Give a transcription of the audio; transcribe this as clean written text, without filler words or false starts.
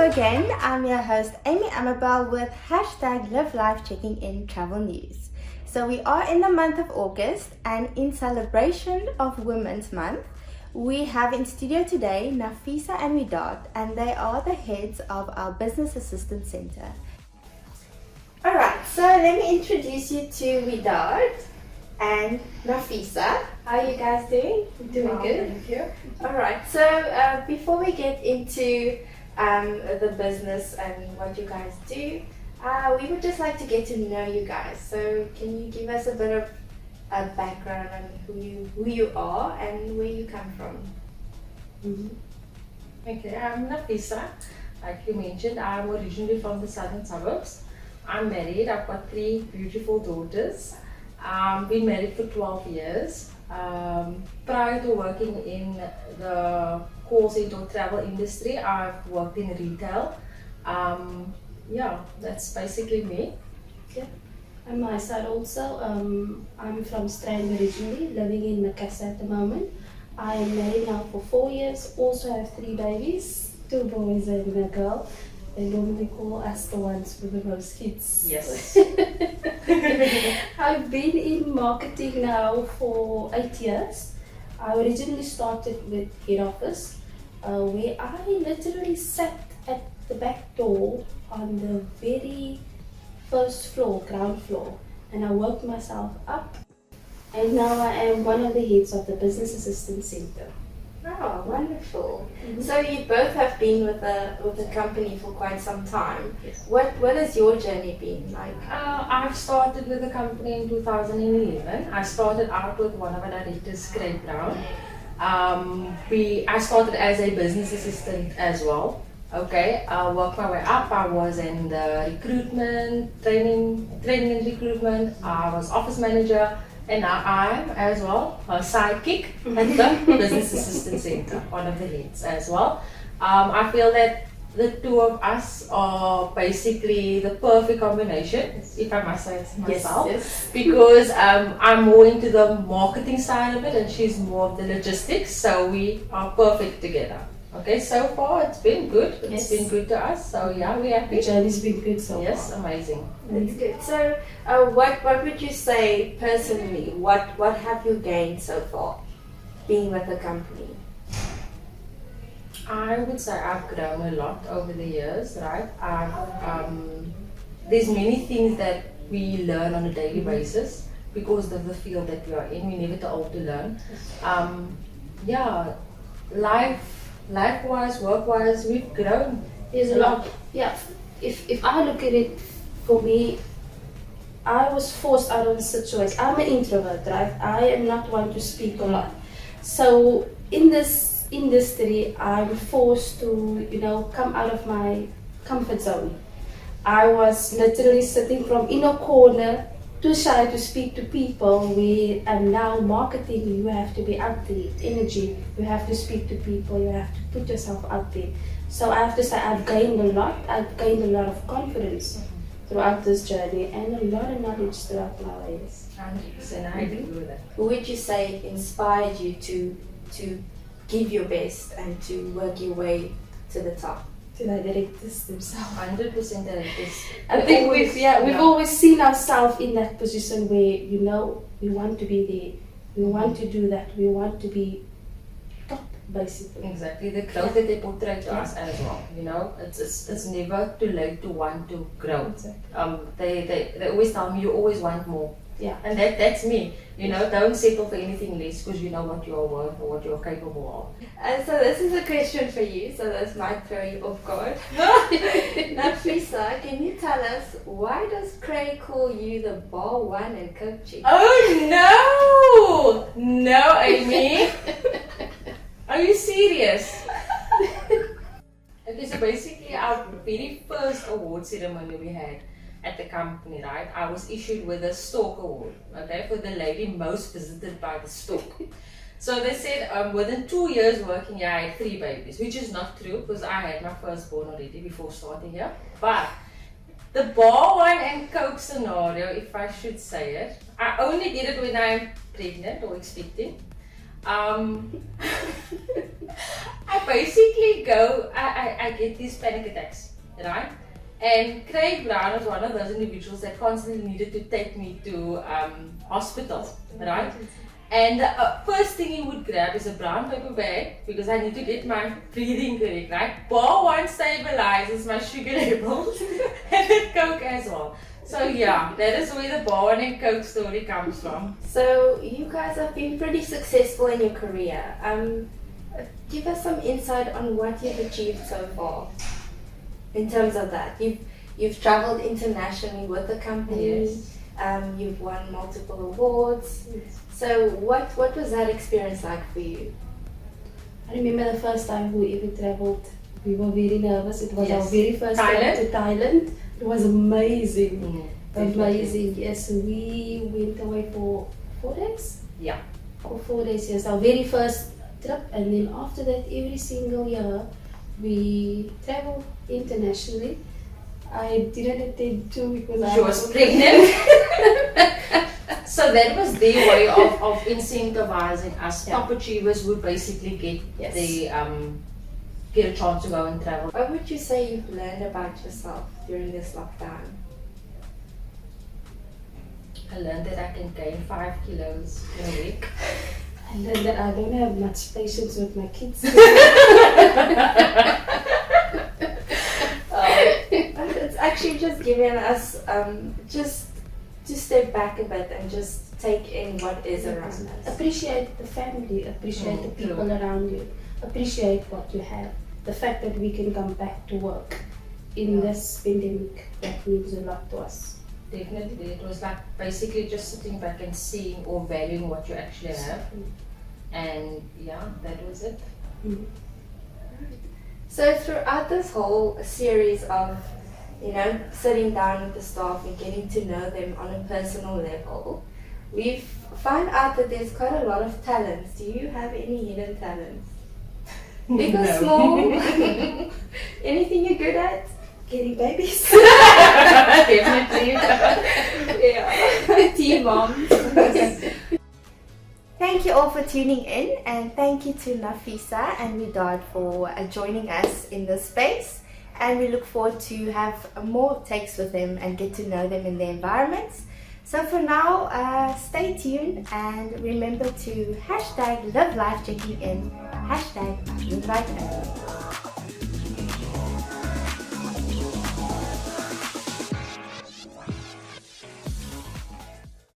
again, I'm your host Amy Amabel with hashtag Live Life Checking In Travel News. So we are in the month of August, and in celebration of Women's Month, we have in studio today Nafisa and Wedaad, and they are the heads of our Business Assistance Center. Alright, so let me introduce you to Wedaad and Nafisa. How are you guys doing? Doing good. Thank you. Alright, so before we get into the business and what you guys do, we would just like to get to know you guys. So can you give us a bit of a background on who you are and where you come from? Okay, I'm Nafisa. Like you mentioned, I'm originally from the southern suburbs. I'm married. I've got 3 beautiful daughters. Been married for 12 years. Prior to working in the call center or travel industry, I've worked in retail. Yeah, that's basically me. Yeah. On my side also, I'm from Strand originally, living in Nexus at the moment. I am married now for 4 years, also have 3 babies, 2 boys and a girl. They normally call us the ones with the most kids. Yes. I've been in marketing now for 8 years. I originally started with head office, where I literally sat at the back door on the very first floor, ground floor, and I worked myself up, and now I am one of the heads of the Business Assistance Center. Oh, wonderful. So you both have been with the company for quite some time. Yes. What has your journey been like? I've started with the company in 2011. I started out with one of our directors, Craig Brown. I started as a business assistant as well. Okay, I worked my way up. I was in the recruitment, training and recruitment. I was office manager. And now I'm as well a sidekick at the Business Assistance Center, one of the heads as well. I feel that the two of us are basically the perfect combination, if I must say it myself, Yes. because I'm more into the marketing side of it and she's more of the logistics, so we are perfect together. Okay, so far it's been good. It's been good to us, so yeah, we're happy. The journey's been good so Yes, far. amazing. That's good. So what would you say personally? What have you gained so far being with the company? I would say I've grown a lot over the years, right? There's many things that we learn on a daily basis because of the field that we are in. We're never too old to learn. Yeah, life-wise, work-wise, we've grown. There's a lot. Yeah, if I look at it, for me, I was forced out of the situation. I'm an introvert, right? I am not one to speak a lot. So in this industry, I'm forced to, come out of my comfort zone. I was literally sitting in a corner, too shy to speak to people. And now marketing, you have to be out there, energy, you have to speak to people, you have to put yourself out there. So I have to say I've gained a lot. I've gained a lot of confidence throughout this journey and a lot of knowledge throughout my ways. 100%, I agree with that. Who would you say inspired you to give your best and to work your way to the top? To the directors themselves. 100% that it is. I think we've always seen ourselves in that position where we want to be there, we want to do that, we want to be top basically. Exactly, the growth that they portray to us as well. It's never too late to want to grow. Exactly. They always tell me you always want more. Yeah. And that's me. Don't settle for anything less because you know what you are worth or what you are capable of. And so this is a question for you, so this might throw you off guard. Nafisa, can you tell us, why does Craig call you the bar one and coke chick? Oh no! No, Amy. Are you serious? Okay, so basically our very first award ceremony we had at the company, right? I was issued with a Stalk Award, okay, for the lady most visited by the Stalk. So they said within 2 years working here, I had 3 babies, which is not true because I had my firstborn already before starting here. But the bar one and coke scenario, if I should say it, I only get it when I'm pregnant or expecting. I basically go, I I get these panic attacks, right? And Craig Brown was one of those individuals that constantly needed to take me to hospital, right? And the first thing he would grab is a brown paper bag because I need to get my breathing correct, right? Bar 1 stabilizes my sugar levels and then Coke as well. So yeah, that is where the bar 1 and Coke story comes from. So you guys have been pretty successful in your career. Give us some insight on what you've achieved so far in terms of that. You've traveled internationally with the company. Yes. You've won multiple awards. Yes. So what was that experience like for you? I remember the first time we ever traveled. We were very nervous. It was Yes. our very first trip to Thailand. It was amazing. Amazing. Yes, we went away for 4 days. Yeah. For 4 days, yes. Our very first trip, and then after that, every single year, we travel internationally. I didn't attend to because I She was pregnant. So that was their way of incentivizing us. Yeah. Top achievers would basically get Yes. get a chance to go and travel. What would you say you've learned about yourself during this lockdown? I learned that I can gain 5 kilos in a week. I learned that I don't have much patience with my kids. It's actually just giving us just to step back a bit and just take in what is around us. Appreciate the family, appreciate the people True. around you, appreciate what you have. The fact that we can come back to work in this pandemic, that means a lot to us. Definitely, it was like basically just sitting back and seeing or valuing what you actually have. And yeah, that was it. Mhm. So throughout this whole series of, sitting down with the staff and getting to know them on a personal level, we've found out that there's quite a lot of talents. Do you have any hidden talents? Big or No. small? Anything you're good at? Getting babies. Definitely. Yeah. Teen moms. Thank you all for tuning in, and thank you to Nafisa and Wedaad for joining us in this space. And we look forward to have more takes with them and get to know them in their environments. So for now, stay tuned and remember to #live life checking in, #live life.